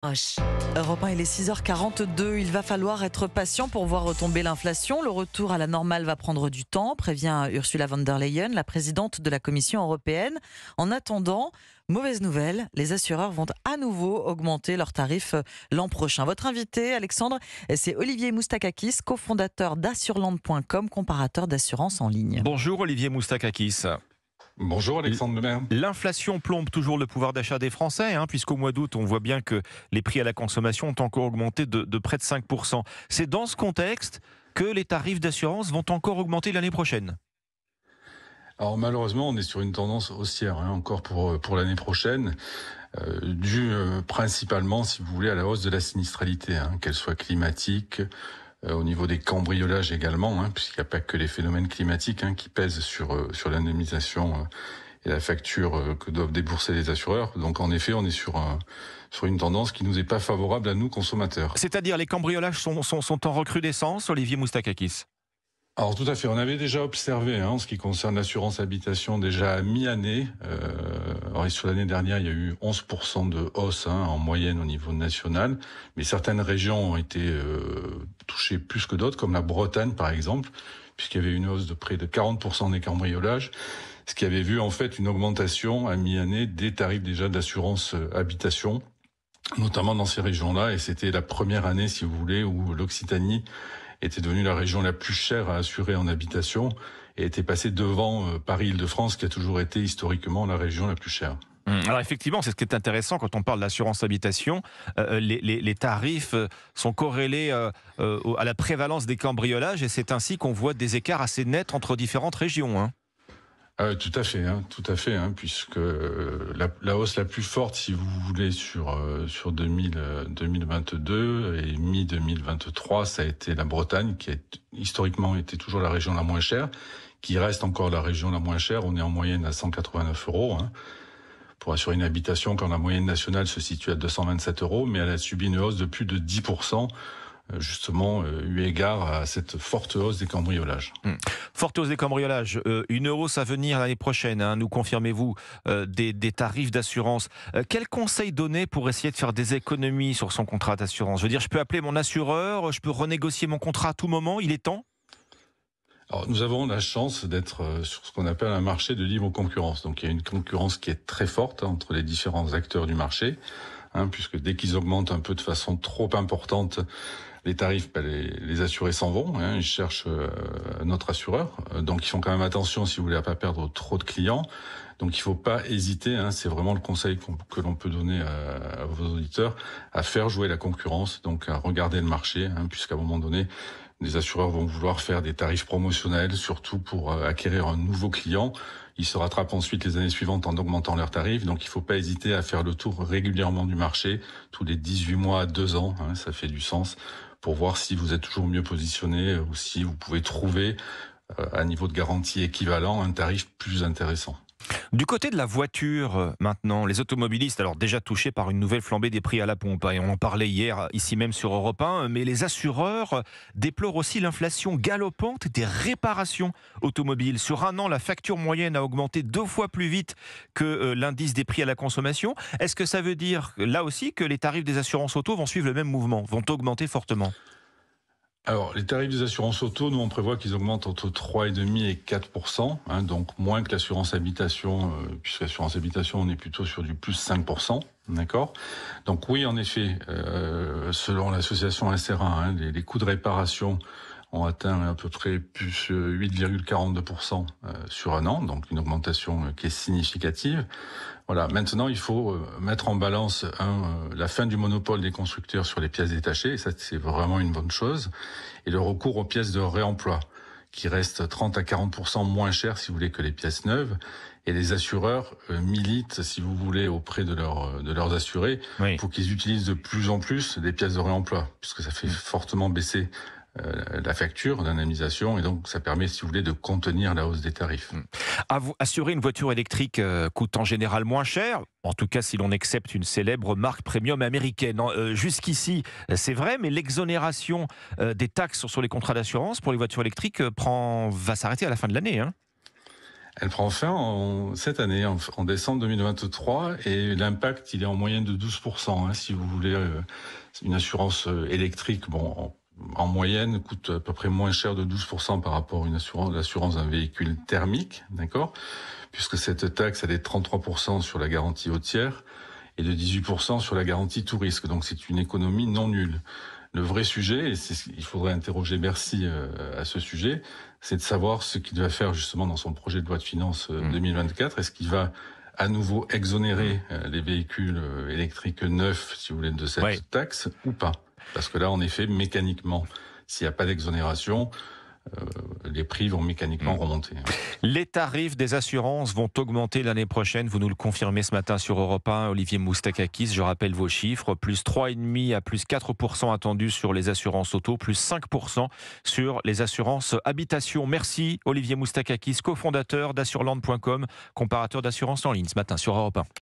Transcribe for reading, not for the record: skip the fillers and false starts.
Proche. Europe 1, il est 6h42. Il va falloir être patient pour voir retomber l'inflation. Le retour à la normale va prendre du temps, prévient Ursula von der Leyen, la présidente de la Commission européenne. En attendant, mauvaise nouvelle, les assureurs vont à nouveau augmenter leurs tarifs l'an prochain. Votre invité, Alexandre, c'est Olivier Moustakakis, cofondateur d'assureland.com, comparateur d'assurance en ligne. Bonjour Olivier Moustakakis. Bonjour Alexandre Lemaire. L'inflation plombe toujours le pouvoir d'achat des Français, puisqu'au mois d'août, on voit bien que les prix à la consommation ont encore augmenté de près de 5%. C'est dans ce contexte que les tarifs d'assurance vont encore augmenter l'année prochaine. Alors malheureusement, on est sur une tendance haussière encore pour l'année prochaine, due principalement, si vous voulez, à la hausse de la sinistralité, qu'elle soit climatique, au niveau des cambriolages également, puisqu'il n'y a pas que les phénomènes climatiques qui pèsent sur l'indemnisation et la facture que doivent débourser les assureurs. Donc en effet, on est sur une tendance qui nous est pas favorable à nous consommateurs. C'est-à-dire les cambriolages sont en recrudescence, Olivier Moustakakis? Alors tout à fait, on avait déjà observé en ce qui concerne l'assurance habitation déjà à mi-année. Sur l'année dernière, il y a eu 11% de hausse en moyenne au niveau national, mais certaines régions ont été touchées plus que d'autres, comme la Bretagne par exemple, puisqu'il y avait une hausse de près de 40% des cambriolages, ce qui avait vu en fait une augmentation à mi-année des tarifs déjà d'assurance habitation, notamment dans ces régions-là, et c'était la première année, si vous voulez, où l'Occitanie était devenue la région la plus chère à assurer en habitation et était passée devant Paris-Île-de-France, qui a toujours été historiquement la région la plus chère. Alors effectivement, c'est ce qui est intéressant quand on parle d'assurance habitation. Les tarifs sont corrélés à la prévalence des cambriolages et c'est ainsi qu'on voit des écarts assez nets entre différentes régions. Tout à fait, puisque la hausse la plus forte, si vous voulez, sur 2022 et mi-2023, ça a été la Bretagne, qui a historiquement été toujours la région la moins chère, qui reste encore la région la moins chère. On est en moyenne à 189 € pour assurer une habitation, quand la moyenne nationale se situe à 227 €, mais elle a subi une hausse de plus de 10%. Justement, eu égard à cette forte hausse des cambriolages. Forte hausse des cambriolages, une hausse à venir l'année prochaine, nous confirmez-vous, des tarifs d'assurance. Quels conseils donner pour essayer de faire des économies sur son contrat d'assurance? Je veux dire, je peux appeler mon assureur, je peux renégocier mon contrat à tout moment, il est temps? Alors, nous avons la chance d'être sur ce qu'on appelle un marché de libre concurrence. Donc il y a une concurrence qui est très forte entre les différents acteurs du marché, puisque dès qu'ils augmentent un peu de façon trop importante les tarifs, les assurés s'en vont, ils cherchent notre assureur. Donc ils font quand même attention, si vous voulez, à pas perdre trop de clients. Donc il faut pas hésiter, c'est vraiment le conseil que l'on peut donner à vos auditeurs, à faire jouer la concurrence, donc à regarder le marché, puisqu'à un moment donné, les assureurs vont vouloir faire des tarifs promotionnels, surtout pour acquérir un nouveau client. Ils se rattrapent ensuite les années suivantes en augmentant leurs tarifs. Donc il ne faut pas hésiter à faire le tour régulièrement du marché, tous les 18 mois à 2 ans, ça fait du sens, pour voir si vous êtes toujours mieux positionné ou si vous pouvez trouver, à niveau de garantie équivalent, un tarif plus intéressant. Du côté de la voiture, maintenant, les automobilistes, alors déjà touchés par une nouvelle flambée des prix à la pompe, et on en parlait hier ici même sur Europe 1, mais les assureurs déplorent aussi l'inflation galopante des réparations automobiles. Sur un an, la facture moyenne a augmenté 2 fois plus vite que l'indice des prix à la consommation. Est-ce que ça veut dire, là aussi, que les tarifs des assurances auto vont suivre le même mouvement, vont augmenter fortement ? Alors, les tarifs des assurances auto, nous, on prévoit qu'ils augmentent entre 3,5 et 4%, donc moins que l'assurance habitation, puisque l'assurance habitation, on est plutôt sur du plus 5%, d'accord? Donc oui, en effet, selon l'association SRA, les coûts de réparation ont atteint à peu près plus 8,42% sur un an, donc une augmentation qui est significative. Voilà. Maintenant, il faut mettre en balance la fin du monopole des constructeurs sur les pièces détachées, et ça c'est vraiment une bonne chose, et le recours aux pièces de réemploi, qui restent 30 à 40% moins chères, si vous voulez, que les pièces neuves. Et les assureurs militent, si vous voulez, auprès de leurs assurés, pour qu'ils utilisent de plus en plus des pièces de réemploi, puisque ça fait fortement baisser la facture d'indemnisation, et donc ça permet, si vous voulez, de contenir la hausse des tarifs. Assurer une voiture électrique coûte en général moins cher, en tout cas si l'on accepte une célèbre marque premium américaine. Jusqu'ici, c'est vrai, mais l'exonération des taxes sur les contrats d'assurance pour les voitures électriques va s'arrêter à la fin de l'année. Elle prend fin cette année, en décembre 2023, et l'impact, il est en moyenne de 12%. Si vous voulez une assurance électrique, en moyenne, coûte à peu près moins cher de 12% par rapport à l'assurance d'un véhicule thermique, d'accord ? Puisque cette taxe, elle est de 33% sur la garantie routière et de 18% sur la garantie tout risque. Donc c'est une économie non nulle. Le vrai sujet, et il faudrait interroger Bercy à ce sujet, c'est de savoir ce qu'il va faire justement dans son projet de loi de finances 2024. Est-ce qu'il va à nouveau exonérer les véhicules électriques neufs, si vous voulez, de cette taxe ou pas ? Parce que là, en effet, mécaniquement, s'il n'y a pas d'exonération, les prix vont mécaniquement remonter. Les tarifs des assurances vont augmenter l'année prochaine. Vous nous le confirmez ce matin sur Europe 1, Olivier Moustakakis. Je rappelle vos chiffres. Plus 3,5% à plus 4% attendus sur les assurances auto, plus 5% sur les assurances habitation. Merci Olivier Moustakakis, cofondateur d'assureland.com, comparateur d'assurance en ligne ce matin sur Europe 1.